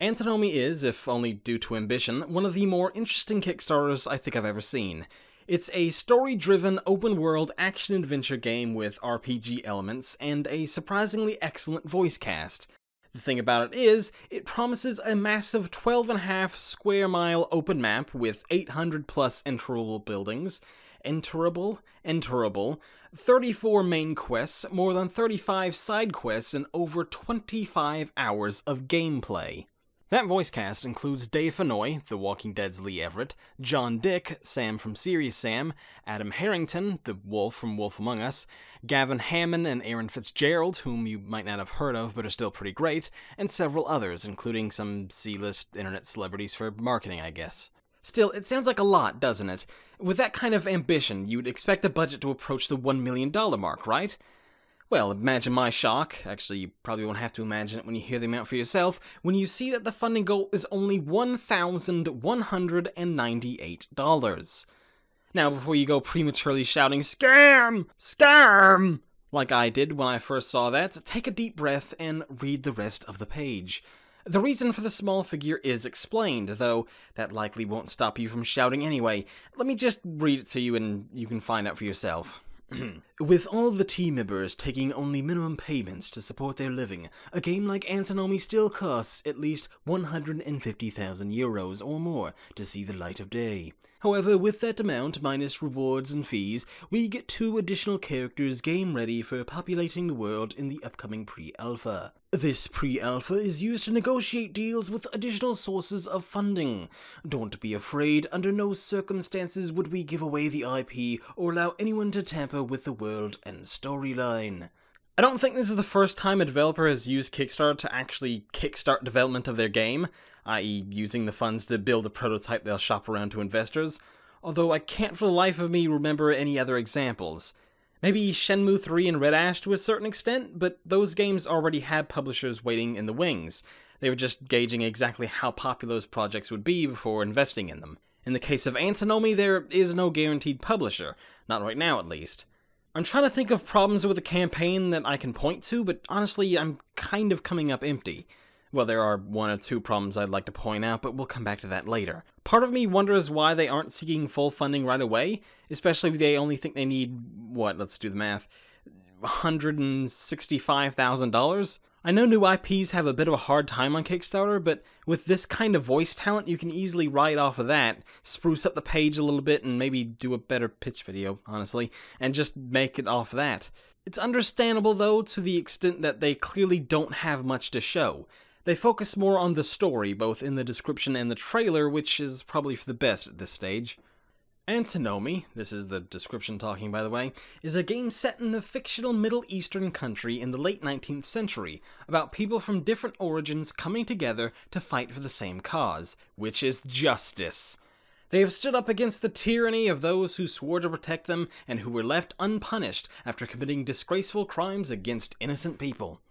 Antinomy is, if only due to ambition, one of the more interesting Kickstarters I think I've ever seen. It's a story-driven, open-world action-adventure game with RPG elements and a surprisingly excellent voice cast. The thing about it is, it promises a massive 12.5 square mile open map with 800 plus enterable buildings, enterable, 34 main quests, more than 35 side quests, and over 25 hours of gameplay. That voice cast includes Dave Fennoy, The Walking Dead's Lee Everett, John Dick, Sam from Serious Sam, Adam Harrington, the Wolf from Wolf Among Us, Gavin Hammond and Aaron Fitzgerald, whom you might not have heard of but are still pretty great, and several others, including some C-list internet celebrities for marketing, I guess. Still, it sounds like a lot, doesn't it? With that kind of ambition, you'd expect the budget to approach the $1 million mark, right? Well, imagine my shock, actually you probably won't have to imagine it when you hear the amount for yourself, when you see that the funding goal is only $1,198. Now, before you go prematurely shouting, "Scam! Scam!" like I did when I first saw that, take a deep breath and read the rest of the page. The reason for the small figure is explained, though that likely won't stop you from shouting anyway. Let me just read it to you and you can find out for yourself. With all the team members taking only minimum payments to support their living, a game like Antinomy still costs at least €150,000 or more to see the light of day. However, with that amount minus rewards and fees, we get 2 additional characters game ready for populating the world in the upcoming pre-alpha. This pre-alpha is used to negotiate deals with additional sources of funding. Don't be afraid, under no circumstances would we give away the IP or allow anyone to tamper with the world and storyline. I don't think this is the first time a developer has used Kickstarter to actually kickstart development of their game, i.e. using the funds to build a prototype they'll shop around to investors, although I can't for the life of me remember any other examples. Maybe Shenmue 3 and Red Ash to a certain extent, but those games already had publishers waiting in the wings. They were just gauging exactly how popular those projects would be before investing in them. In the case of Antinomy, there is no guaranteed publisher, not right now at least. I'm trying to think of problems with the campaign that I can point to, but honestly, I'm kind of coming up empty. Well, there are 1 or 2 problems I'd like to point out, but we'll come back to that later. Part of me wonders why they aren't seeking full funding right away, especially if they only think they need, let's do the math, $165,000? I know new IPs have a bit of a hard time on Kickstarter, but with this kind of voice talent, you can easily ride off of that, spruce up the page a little bit, and maybe do a better pitch video, honestly, and just make it off that. It's understandable, though, to the extent that they clearly don't have much to show. They focus more on the story, both in the description and the trailer, which is probably for the best at this stage. Antinomy, this is the description talking by the way, is a game set in a fictional Middle Eastern country in the late 19th century, about people from different origins coming together to fight for the same cause, which is justice. They have stood up against the tyranny of those who swore to protect them and who were left unpunished after committing disgraceful crimes against innocent people.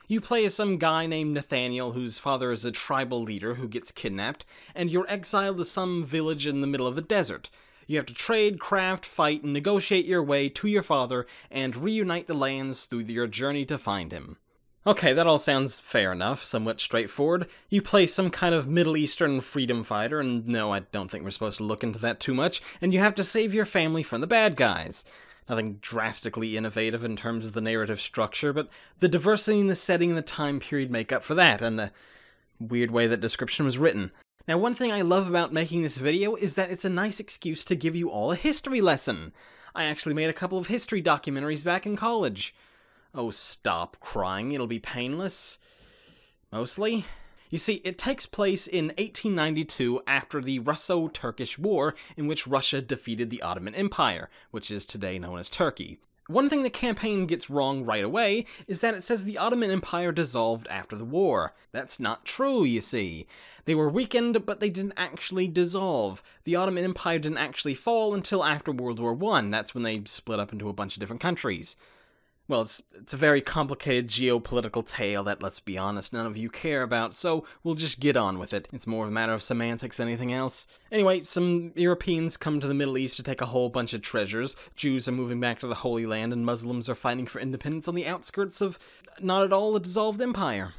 You play as some guy named Nathaniel whose father is a tribal leader who gets kidnapped, and you're exiled to some village in the middle of the desert. You have to trade, craft, fight, and negotiate your way to your father and reunite the lands through your journey to find him. Okay, that all sounds fair enough, somewhat straightforward. You play some kind of Middle Eastern freedom fighter, and no, I don't think we're supposed to look into that too much, and you have to save your family from the bad guys. Nothing drastically innovative in terms of the narrative structure, but the diversity in the setting and the time period make up for that, and the weird way that description was written. Now, one thing I love about making this video is that it's a nice excuse to give you all a history lesson. I actually made a couple of history documentaries back in college. Oh, stop crying, it'll be painless. Mostly. You see, it takes place in 1892 after the Russo-Turkish War, in which Russia defeated the Ottoman Empire, which is today known as Turkey. One thing the campaign gets wrong right away is that it says the Ottoman Empire dissolved after the war. That's not true, you see. They were weakened, but they didn't actually dissolve. The Ottoman Empire didn't actually fall until after World War I. That's when they split up into a bunch of different countries. Well, it's a very complicated geopolitical tale that, let's be honest, none of you care about, so we'll just get on with it. It's more of a matter of semantics than anything else. Anyway, some Europeans come to the Middle East to take a whole bunch of treasures, Jews are moving back to the Holy Land, and Muslims are fighting for independence on the outskirts of not at all a dissolved empire.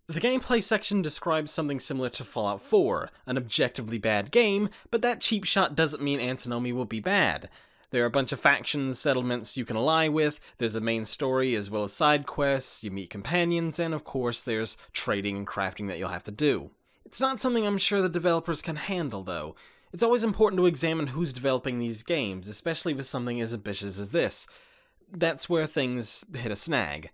The gameplay section describes something similar to Fallout 4, an objectively bad game, but that cheap shot doesn't mean Antinomy will be bad. There are a bunch of factions, settlements you can ally with, there's a main story as well as side quests, you meet companions, and of course there's trading and crafting that you'll have to do. It's not something I'm sure the developers can handle, though. It's always important to examine who's developing these games, especially with something as ambitious as this. That's where things hit a snag.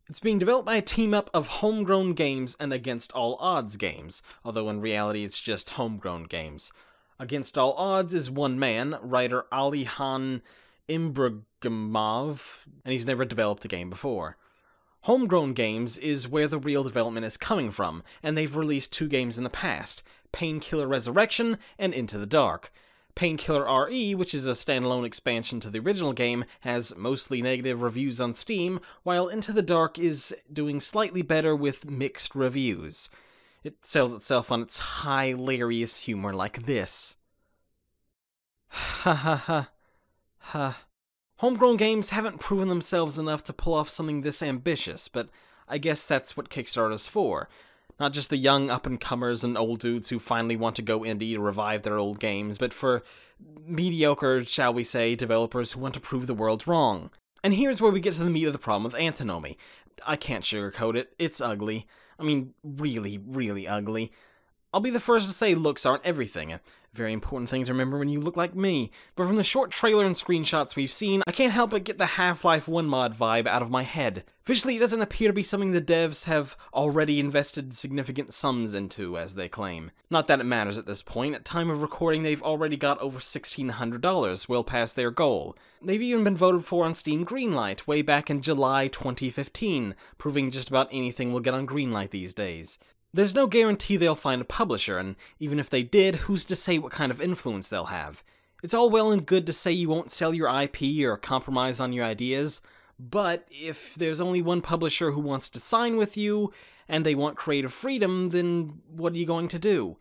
It's being developed by a team-up of homegrown games and Against All Odds games, although in reality it's just homegrown games. Against All Odds is one man, writer Alihan Imbragimov, and he's never developed a game before. Homegrown games is where the real development is coming from, and they've released 2 games in the past, Painkiller Resurrection and Into the Dark. Painkiller RE, which is a standalone expansion to the original game, has mostly negative reviews on Steam, while Into the Dark is doing slightly better with mixed reviews. It sells itself on its hilarious humor like this. Ha ha ha. Ha. Homegrown games haven't proven themselves enough to pull off something this ambitious, but I guess that's what Kickstarter's for. Not just the young up-and-comers and old dudes who finally want to go indie to revive their old games, but for mediocre, shall we say, developers who want to prove the world wrong. And here's where we get to the meat of the problem with Antinomy. I can't sugarcoat it, it's ugly. I mean, really, really ugly. I'll be the first to say looks aren't everything. A very important thing to remember when you look like me. But from the short trailer and screenshots we've seen, I can't help but get the Half-Life 1 mod vibe out of my head. Visually, it doesn't appear to be something the devs have already invested significant sums into, as they claim. Not that it matters at this point. At time of recording, they've already got over $1,600, well past their goal. They've even been voted for on Steam Greenlight way back in July 2015, proving just about anything will get on Greenlight these days. There's no guarantee they'll find a publisher, and even if they did, who's to say what kind of influence they'll have? It's all well and good to say you won't sell your IP or compromise on your ideas, but if there's only one publisher who wants to sign with you, and they want creative freedom, then what are you going to do?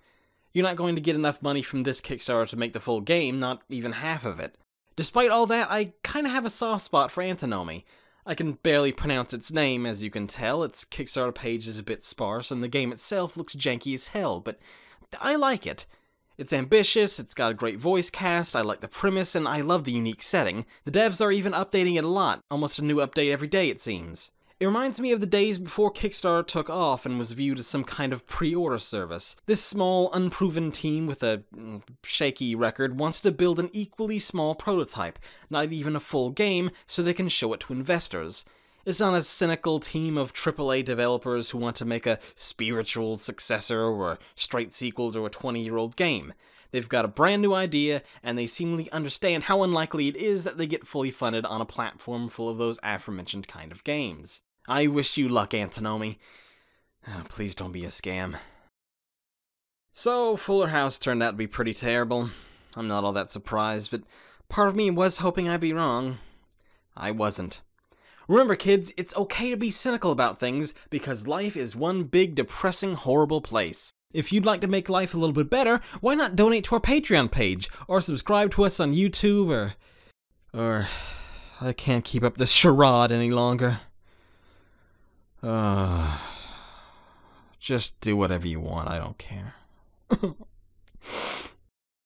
You're not going to get enough money from this Kickstarter to make the full game, not even half of it. Despite all that, I kinda have a soft spot for Antinomy. I can barely pronounce its name, as you can tell. Its Kickstarter page is a bit sparse, and the game itself looks janky as hell, but I like it. It's ambitious, it's got a great voice cast, I like the premise, and I love the unique setting. The devs are even updating it a lot, almost a new update every day it seems. It reminds me of the days before Kickstarter took off and was viewed as some kind of pre-order service. This small, unproven team with a shaky record wants to build an equally small prototype, not even a full game, so they can show it to investors. It's not a cynical team of AAA developers who want to make a spiritual successor or a straight sequel to a 20-year-old game. They've got a brand new idea, and they seemingly understand how unlikely it is that they get fully funded on a platform full of those aforementioned kind of games. I wish you luck, Antinomy. Oh, please don't be a scam. So, Fuller House turned out to be pretty terrible. I'm not all that surprised, but part of me was hoping I'd be wrong. I wasn't. Remember, kids, it's okay to be cynical about things, because life is one big, depressing, horrible place. If you'd like to make life a little bit better, why not donate to our Patreon page, or subscribe to us on YouTube, or I can't keep up this charade any longer. Just do whatever you want, I don't care.